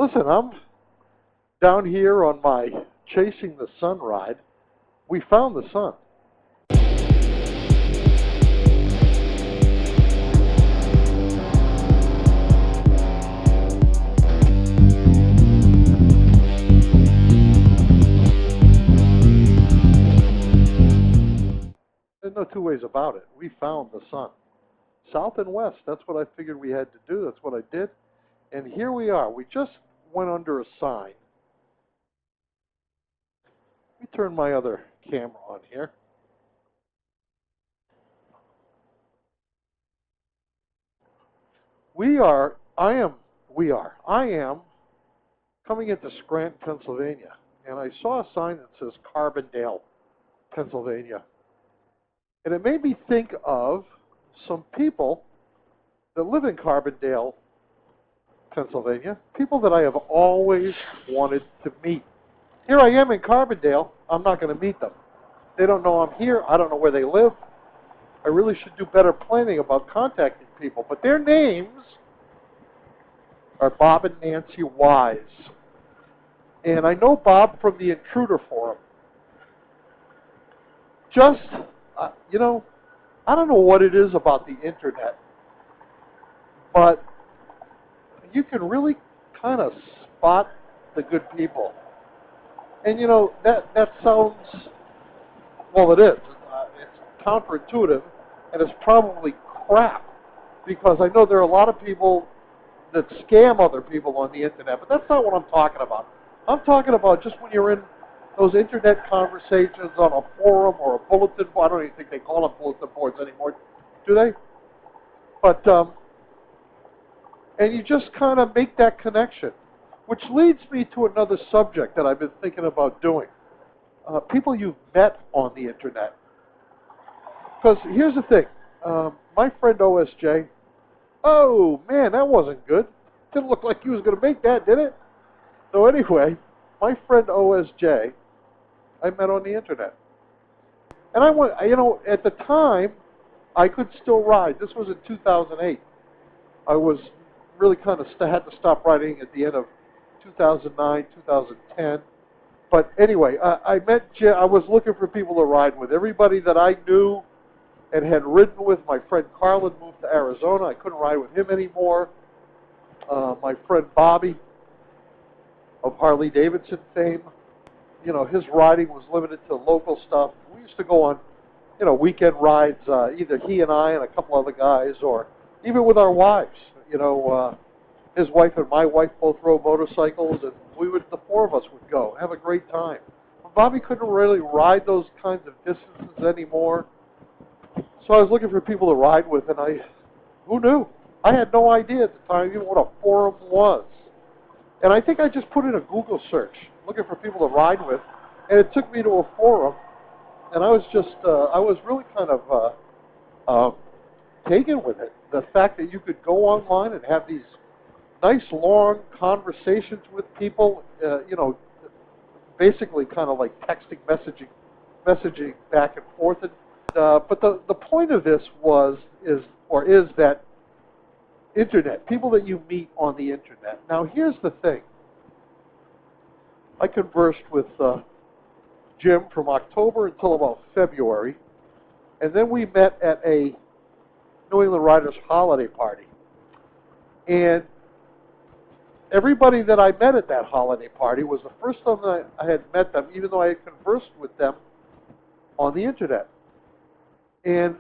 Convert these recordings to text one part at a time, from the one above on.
Listen, I'm down here on my Chasing the Sun ride. We found the sun. There's no two ways about it. We found the sun. South and west, that's what I figured we had to do. That's what I did. And here we are. We just went under a sign. Let me turn my other camera on here. I am coming into Scranton, Pennsylvania. And I saw a sign that says Carbondale, Pennsylvania. And it made me think of some people that live in Carbondale, Pennsylvania, people that I have always wanted to meet. Here I am in Carbondale. I'm not going to meet them. They don't know I'm here. I don't know where they live. I really should do better planning about contacting people. But their names are Bob and Nancy Wise. And I know Bob from the Intruder Forum. Just, you know, I don't know what it is about the internet, but you can really kind of spot the good people. And, you know, that sounds, well, it is. It's counterintuitive, and it's probably crap, because I know there are a lot of people that scam other people on the internet, but that's not what I'm talking about. I'm talking about just when you're in those internet conversations on a forum or a bulletin board. I don't even think they call them bulletin boards anymore, do they? But, and you just kind of make that connection, which leads me to another subject that I've been thinking about doing. People you've met on the internet. Because here's the thing. My friend OSJ, oh, man, that wasn't good. Didn't look like he was going to make that, did it? So anyway, my friend OSJ, I met on the internet. And I went, you know, at the time, I could still ride. This was in 2008. I was really kind of had to stop riding at the end of 2009, 2010. But anyway, I met Jim. I was looking for people to ride with. Everybody that I knew and had ridden with. My friend Carlin moved to Arizona. I couldn't ride with him anymore. My friend Bobby of Harley Davidson fame, you know, his riding was limited to local stuff. We used to go on, you know, weekend rides, either he and I and a couple other guys, or even with our wives. You know, his wife and my wife both rode motorcycles, and the four of us would go, have a great time. But Bobby couldn't really ride those kinds of distances anymore. So I was looking for people to ride with, and who knew? I had no idea at the time even what a forum was. And I think I just put in a Google search, looking for people to ride with, and it took me to a forum, and I was just, I was really kind of taken with it. The fact that you could go online and have these nice long conversations with people, you know, basically kind of like texting, messaging back and forth. And, but the point of this is that internet, people that you meet on the internet. Now, here's the thing. I conversed with Jim from October until about February, and then we met at a New England Riders holiday party. And everybody that I met at that holiday party was the first time that I had met them, even though I had conversed with them on the internet. And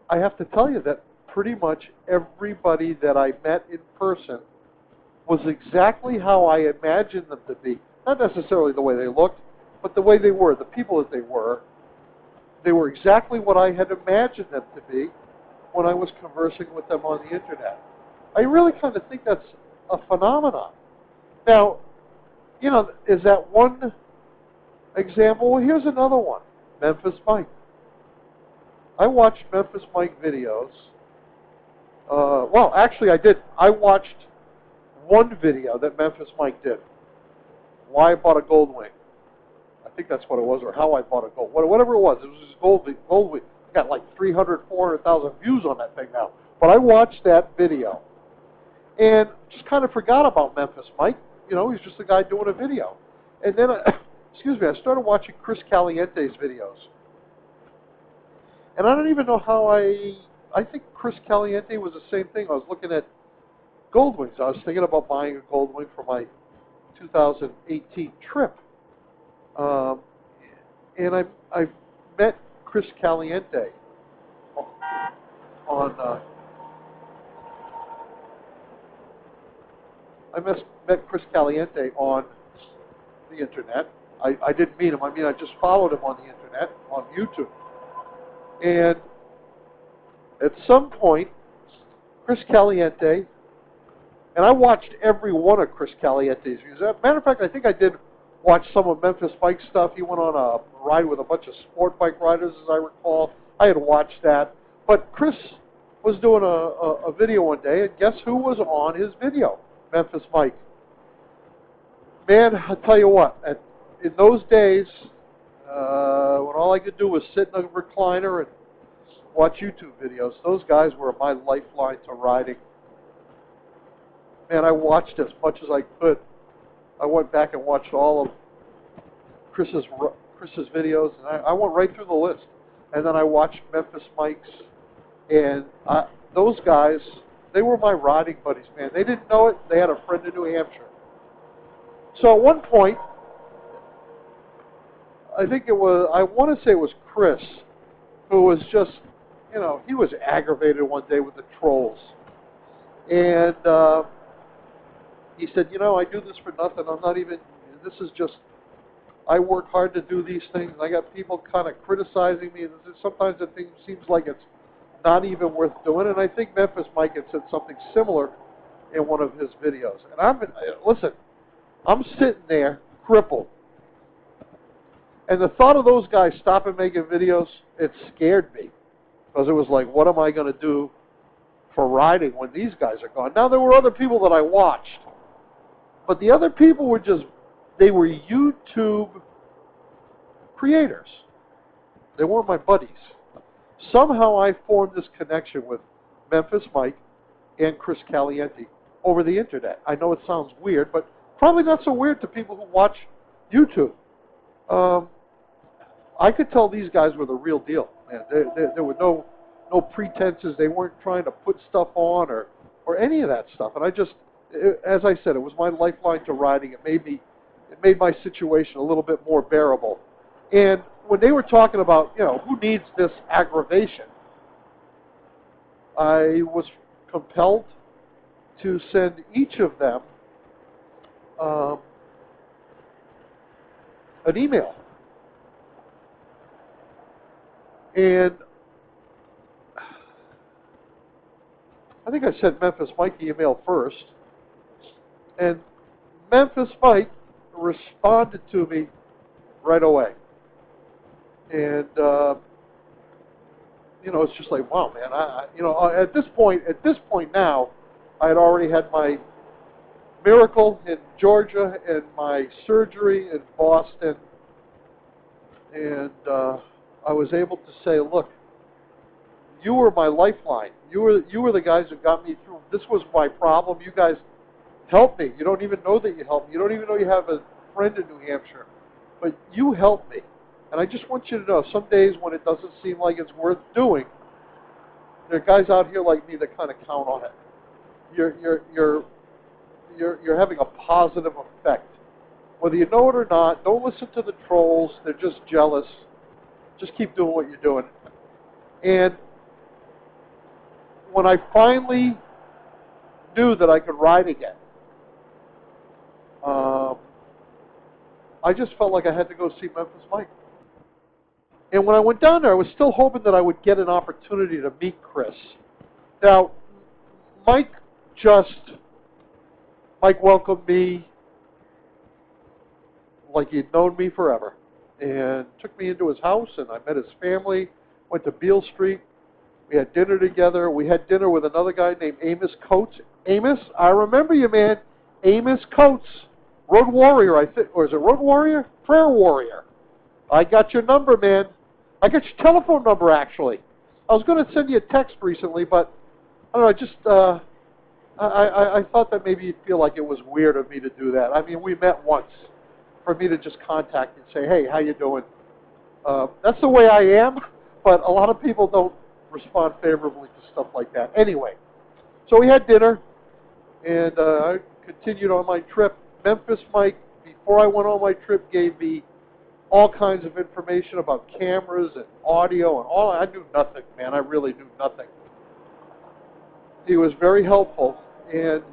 I have to tell you that pretty much everybody that I met in person was exactly how I imagined them to be. Not necessarily the way they looked, but the way they were, the people that they were. They were exactly what I had imagined them to be when I was conversing with them on the internet. I really kind of think that's a phenomenon. Now, you know, is that one example? Well, here's another one. Memphis Mike. I watched Memphis Mike videos. Well, actually, I did. I watched one video that Memphis Mike did. Why I bought a Goldwing. I think that's what it was, or how I bought a Goldwing. Whatever it was his Goldwing. Got like 300,000, 400,000 views on that thing now. But I watched that video and just kind of forgot about Memphis Mike. You know, he's just a guy doing a video. And then, excuse me, I started watching Chris Caliente's videos. And I don't even know how I think Chris Caliente was the same thing. I was looking at Goldwings. I was thinking about buying a Goldwing for my 2018 trip. And I met Chris Caliente on met Chris Caliente on the internet. I didn't meet him. I mean, I just followed him on the internet, on YouTube. And at some point, Chris Caliente, and I watched every one of Chris Caliente's views. As a matter of fact, I think I did watch some of Memphis Mike's stuff. He went on a ride with a bunch of sport bike riders, as I recall. I had watched that. But Chris was doing a video one day, and guess who was on his video? Memphis Mike. Man, I'll tell you what, in those days, when all I could do was sit in a recliner and watch YouTube videos, those guys were my lifeline to riding. Man, I watched as much as I could. I went back and watched all of Chris's videos, and I went right through the list. And then I watched Memphis Mike's, and those guys, they were my riding buddies, man. They didn't know it. They had a friend in New Hampshire. So at one point, I want to say it was Chris, who was just, you know, he was aggravated one day with the trolls. And he said, you know, I do this for nothing. I'm not even, this is just, I work hard to do these things. I got people kind of criticizing me. Sometimes the thing seems like it's not even worth doing. And I think Memphis Mike had said something similar in one of his videos. And listen, I'm sitting there crippled. And the thought of those guys stopping making videos, it scared me. Because it was like, what am I going to do for riding when these guys are gone? Now, there were other people that I watched. But the other people were they were YouTube creators. They weren't my buddies. Somehow I formed this connection with Memphis Mike and Chris Caliente over the internet. I know it sounds weird, but probably not so weird to people who watch YouTube. I could tell these guys were the real deal, man. There were no pretenses. They weren't trying to put stuff on or any of that stuff. And as I said, it was my lifeline to riding. It made my situation a little bit more bearable. And when they were talking about, you know, who needs this aggravation, I was compelled to send each of them an email. And I think I sent Memphis Mike the email first. And Memphis Mike responded to me right away. And, you know, it's just like, wow, man. At this point now, I had already had my miracle in Georgia and my surgery in Boston. And I was able to say, look, you were my lifeline. You were the guys who got me through. This was my problem. You guys helped me. You don't even know that you helped me. You don't even know you have a friend in New Hampshire. But you helped me. And I just want you to know, some days when it doesn't seem like it's worth doing, there are guys out here like me that kind of count on it. You're having a positive effect. Whether you know it or not, don't listen to the trolls. They're just jealous. Just keep doing what you're doing. And when I finally knew that I could ride again, I just felt like I had to go see Memphis Mike. And when I went down there, I was still hoping that I would get an opportunity to meet Chris. Now, Mike welcomed me like he'd known me forever, and took me into his house, and I met his family, went to Beale Street. We had dinner together. We had dinner with another guy named Amos Coates. Amos, I remember you, man. Amos Coates, Road Warrior, I think, or is it Road Warrior? Prayer Warrior. I got your number, man. I got your telephone number, actually. I was going to send you a text recently, but I don't know, I thought that maybe you'd feel like it was weird of me to do that. I mean, we met once. For me to just contact you and say, hey, how you doing? That's the way I am, but a lot of people don't respond favorably to stuff like that. Anyway, so we had dinner, and I continued on my trip. Memphis Mike, before I went on my trip, gave me all kinds of information about cameras and audio and all. I knew nothing, man. I really knew nothing. He was very helpful, and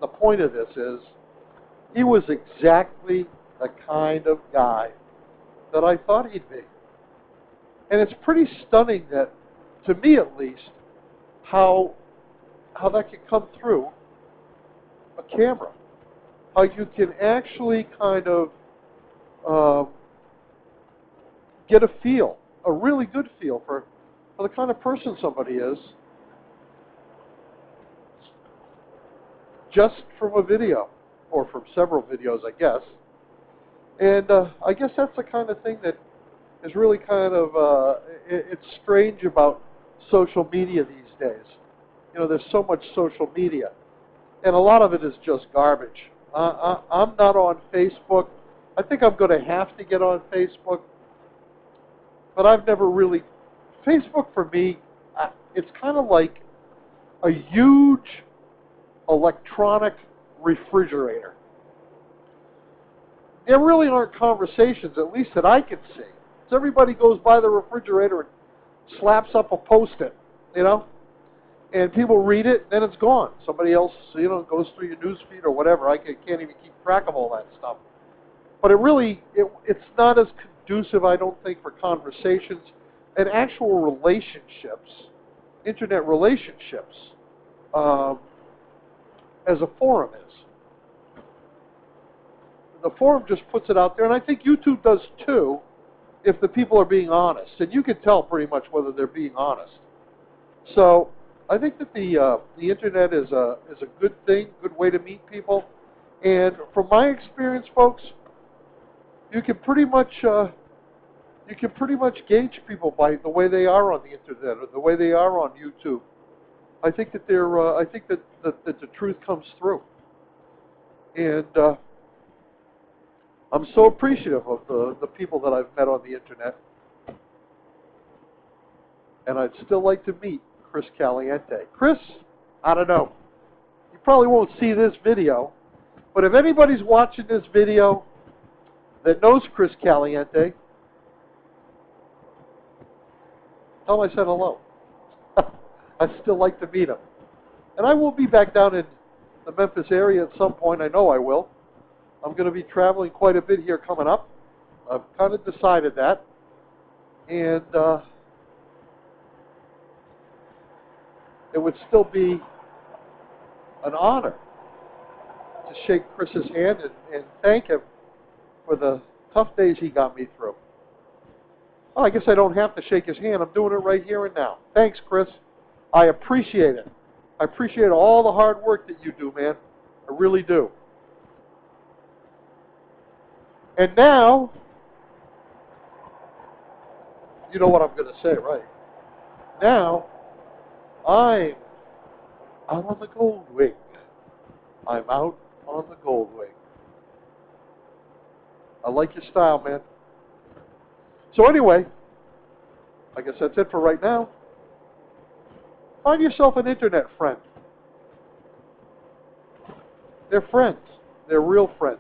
the point of this is, he was exactly the kind of guy that I thought he'd be. And it's pretty stunning that, to me at least, how that can come through a camera. How you can actually kind of get a feel, a really good feel for the kind of person somebody is, just from a video, or from several videos, I guess. And I guess that's the kind of thing that is really kind of, it's strange about social media these days. You know, there's so much social media, and a lot of it is just garbage. I'm not on Facebook. I think I'm going to have to get on Facebook, but I've never really... Facebook for me, it's kind of like a huge electronic refrigerator. There really aren't conversations, at least that I can see. So everybody goes by the refrigerator and slaps up a Post-it, you know, and people read it, and then it's gone. Somebody else, you know, goes through your news feed or whatever. I can't even keep track of all that stuff. But it's not as conducive, I don't think, for conversations and actual relationships, internet relationships, as a forum is. The forum just puts it out there, and I think YouTube does too, if the people are being honest. And you can tell pretty much whether they're being honest. So I think that the internet is a good thing, good way to meet people. And from my experience, folks, you can pretty much gauge people by the way they are on the internet or the way they are on YouTube. I think that that the truth comes through. And I'm so appreciative of the people that I've met on the internet. And I'd still like to meet Chris Caliente. Chris, I don't know. You probably won't see this video, but if anybody's watching this video that knows Chris Caliente, tell him I said hello. I'd still like to meet him. And I will be back down in the Memphis area at some point. I know I will. I'm going to be traveling quite a bit here coming up. I've kind of decided that. And it would still be an honor to shake Chris's hand and thank him for the tough days he got me through. Well, I guess I don't have to shake his hand. I'm doing it right here and now. Thanks, Chris. I appreciate it. I appreciate all the hard work that you do, man. I really do. And now, you know what I'm going to say, right? Now, I'm out on the Goldwing. I'm out on the Goldwing. I like your style, man. So anyway, I guess that's it for right now. Find yourself an internet friend. They're friends. They're real friends.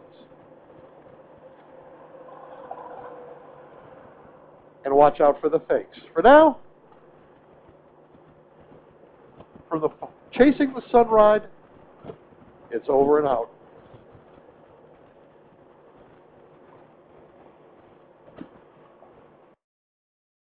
And watch out for the fakes. For now, from the Chasing the Sun ride, it's over and out.